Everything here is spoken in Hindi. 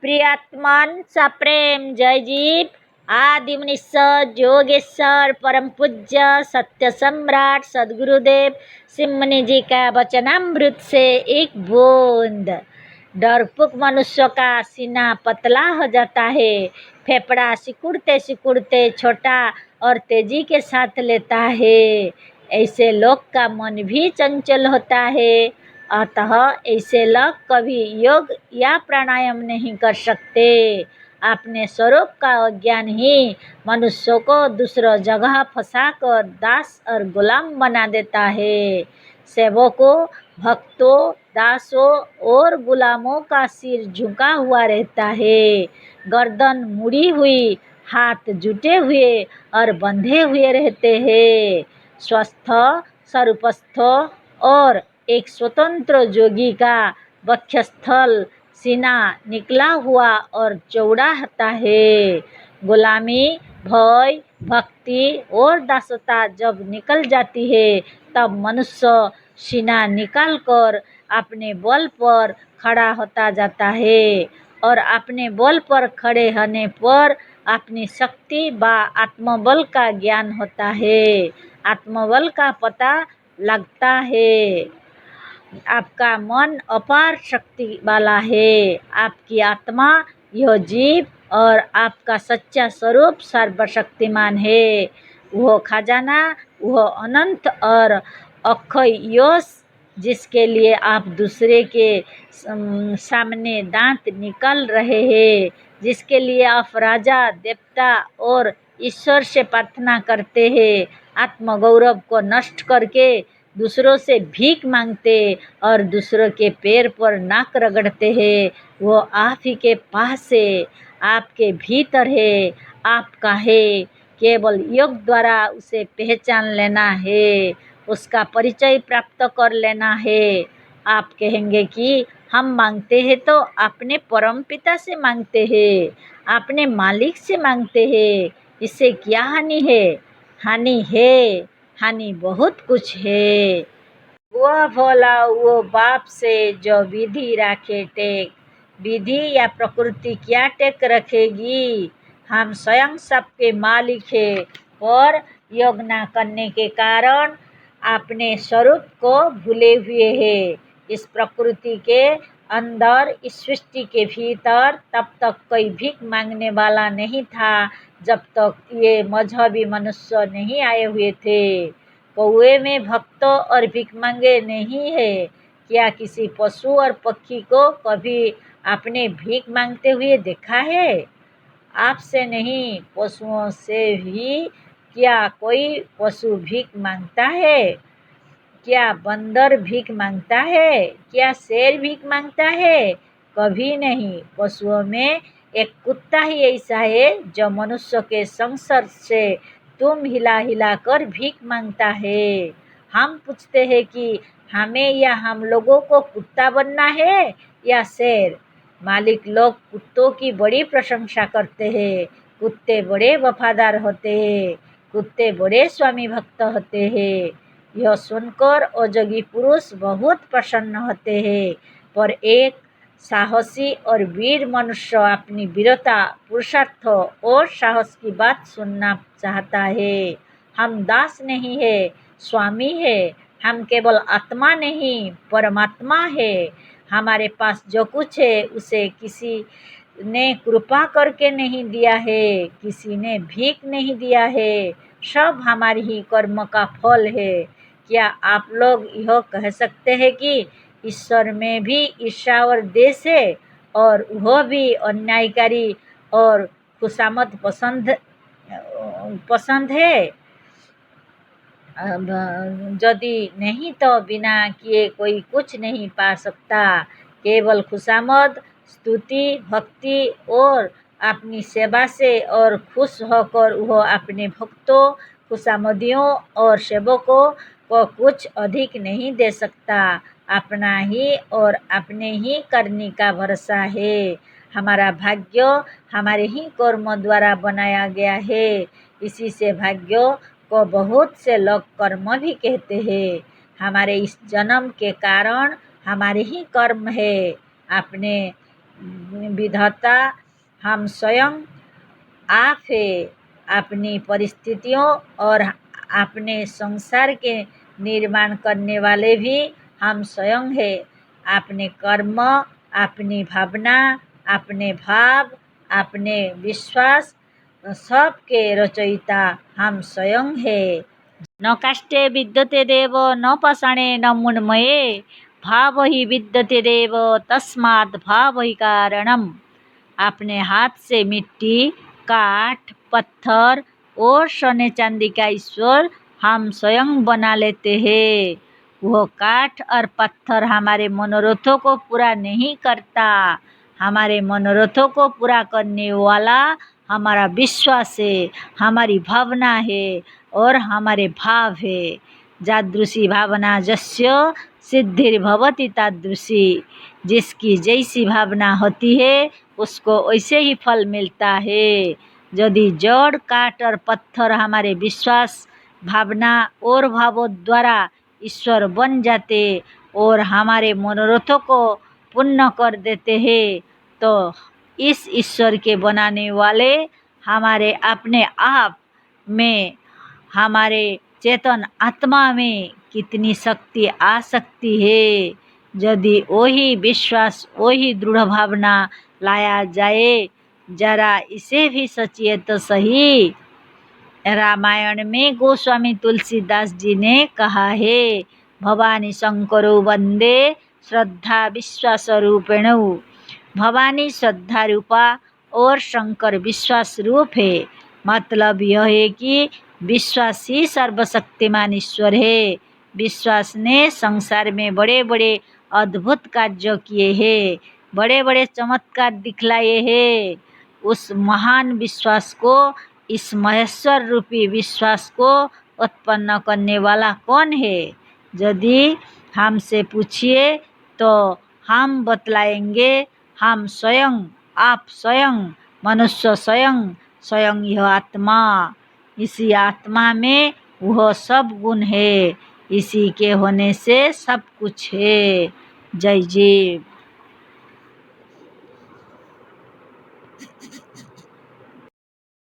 प्रियात्मन सप्रेम जय जीव आदि मुनीश्वर योगेश्वर परम पूज्य सत्य सम्राट सदगुरुदेव सिमनी जी का वचनामृत से एक बूंद। डरपोक मनुष्य का सीना पतला हो जाता है, फेफड़ा सिकुड़ते सिकुड़ते छोटा और तेजी के साथ लेता है। ऐसे लोग का मन भी चंचल होता है, अतः ऐसे लोग कभी योग या प्राणायाम नहीं कर सकते। अपने स्वरूप का अज्ञान ही मनुष्यों को दूसरों जगह फंसाकर दास और गुलाम बना देता है। सेवकों, भक्तों, दासों और गुलामों का सिर झुका हुआ रहता है, गर्दन मुड़ी हुई, हाथ जुटे हुए और बंधे हुए रहते हैं। स्वस्थ, स्वरूपस्थ और एक स्वतंत्र जोगी का वक्षस्थल सीना निकला हुआ और चौड़ा होता है। गुलामी, भय, भक्ति और दासता जब निकल जाती है, तब मनुष्य सीना निकालकर अपने बल पर खड़ा होता जाता है और अपने बल पर खड़े होने पर अपनी शक्ति व आत्मबल का ज्ञान होता है, आत्मबल का पता लगता है। आपका मन अपार शक्ति वाला है, आपकी आत्मा यह जीव और आपका सच्चा स्वरूप सर्वशक्तिमान है। वह खजाना, वह अनंत और अक्षय यश जिसके लिए आप दूसरे के सामने दांत निकाल रहे हैं, जिसके लिए आप राजा, देवता और ईश्वर से प्रार्थना करते हैं, आत्मगौरव को नष्ट करके दूसरों से भीख मांगते और दूसरों के पैर पर नाक रगड़ते हैं, वो आप ही के पास है, आपके भीतर है, आपका है। केवल योग द्वारा उसे पहचान लेना है, उसका परिचय प्राप्त कर लेना है। आप कहेंगे कि हम मांगते हैं तो अपने परम पिता से मांगते हैं, अपने मालिक से मांगते हैं, इससे क्या हानि है? हानि है, हानि बहुत कुछ है। वह भोला वो बाप से जो विधि राखे टेक, विधि या प्रकृति क्या टेक रखेगी? हम स्वयं सबके मालिक है, पर योग न करने के कारण अपने स्वरूप को भूले हुए हैं। इस प्रकृति के अंदर, इस सृष्टि के भीतर तब तक कोई भीख मांगने वाला नहीं था जब तक ये मजहबी मनुष्य नहीं आए हुए थे। कौए में भक्तों और भीख मांगे नहीं है। क्या किसी पशु और पक्षी को कभी आपने भीख मांगते हुए देखा है? आपसे नहीं, पशुओं से भी क्या कोई पशु भीख मांगता है? क्या बंदर भीख मांगता है? क्या शेर भीख मांगता है? कभी नहीं। पशुओं में एक कुत्ता ही ऐसा है जो मनुष्य के संसर्ग से तुम हिला हिला कर भीख मांगता है। हम पूछते हैं कि हमें या हम लोगों को कुत्ता बनना है या शेर? मालिक लोग कुत्तों की बड़ी प्रशंसा करते हैं। कुत्ते बड़े वफादार होते हैं, कुत्ते बड़े स्वामी भक्त होते हैं। यह सुनकर अजोगी पुरुष बहुत प्रसन्न होते हैं, पर एक साहसी और वीर मनुष्य अपनी वीरता, पुरुषार्थ और साहस की बात सुनना चाहता है। हम दास नहीं है, स्वामी है। हम केवल आत्मा नहीं, परमात्मा है। हमारे पास जो कुछ है उसे किसी ने कृपा करके नहीं दिया है, किसी ने भीख नहीं दिया है, सब हमारी ही कर्म का फल है। क्या आप लोग यह कह सकते हैं कि ईश्वर में भी ईर्ष्या और देश है और वह भी अन्यायकारी और खुशामद पसंद है? यदि नहीं तो बिना किए कोई कुछ नहीं पा सकता। केवल खुशामद, स्तुति, भक्ति और अपनी सेवा से और खुश होकर वह अपने भक्तों, खुशामदियों और सेवकों को कुछ अधिक नहीं दे सकता। अपना ही और अपने ही करने का भरोसा है। हमारा भाग्य हमारे ही कर्म द्वारा बनाया गया है। इसी से भाग्य को बहुत से लोग कर्म भी कहते हैं। हमारे इस जन्म के कारण हमारे ही कर्म है। अपने विधाता हम स्वयं आप है। अपनी परिस्थितियों और अपने संसार के निर्माण करने वाले भी हम स्वयं है। अपने कर्म, अपनी भावना, अपने भाव, अपने विश्वास सबके रचयिता हम स्वयं है। न काष्ठे विद्यते देव न पाषाणे न मृण्मये भाव ही विद्यते देव तस्मात् भाव ही कारणम। अपने हाथ से मिट्टी, काठ, पत्थर और सोने चांदी का ईश्वर हम स्वयं बना लेते हैं। वह काठ और पत्थर हमारे मनोरथों को पूरा नहीं करता। हमारे मनोरथों को पूरा करने वाला हमारा विश्वास है, हमारी भावना है और हमारे भाव है। जादृशी भावना जस्य सिद्धिर्भवति तादृशी। जिसकी जैसी भावना होती है उसको वैसे ही फल मिलता है। यदि जड़, काठ और पत्थर हमारे विश्वास, भावना और भावों द्वारा ईश्वर बन जाते और हमारे मनोरथों को पूर्ण कर देते हैं, तो इस ईश्वर के बनाने वाले हमारे अपने आप में, हमारे चेतन आत्मा में कितनी शक्ति आ सकती है। यदि वही विश्वास, वही दृढ़ भावना लाया जाए। जरा इसे भी सोचिए तो सही। रामायण में गोस्वामी तुलसीदास जी ने कहा है, भवानी शंकरो वंदे श्रद्धा विश्वास रूपेण। भवानी श्रद्धा रूपा और शंकर विश्वास रूप है। मतलब यह है कि विश्वास ही सर्वशक्तिमान ईश्वर है। विश्वास ने संसार में बड़े बड़े अद्भुत कार्य किए हैं, बड़े बड़े चमत्कार दिखलाए हैं। उस महान विश्वास को, इस महेश्वर रूपी विश्वास को उत्पन्न करने वाला कौन है? यदि हमसे पूछिए तो हम बतलाएंगे, हम स्वयं, आप स्वयं, मनुष्य स्वयं, स्वयं यह आत्मा। इसी आत्मा में वह सब गुण है। इसी के होने से सब कुछ है। जय जीव।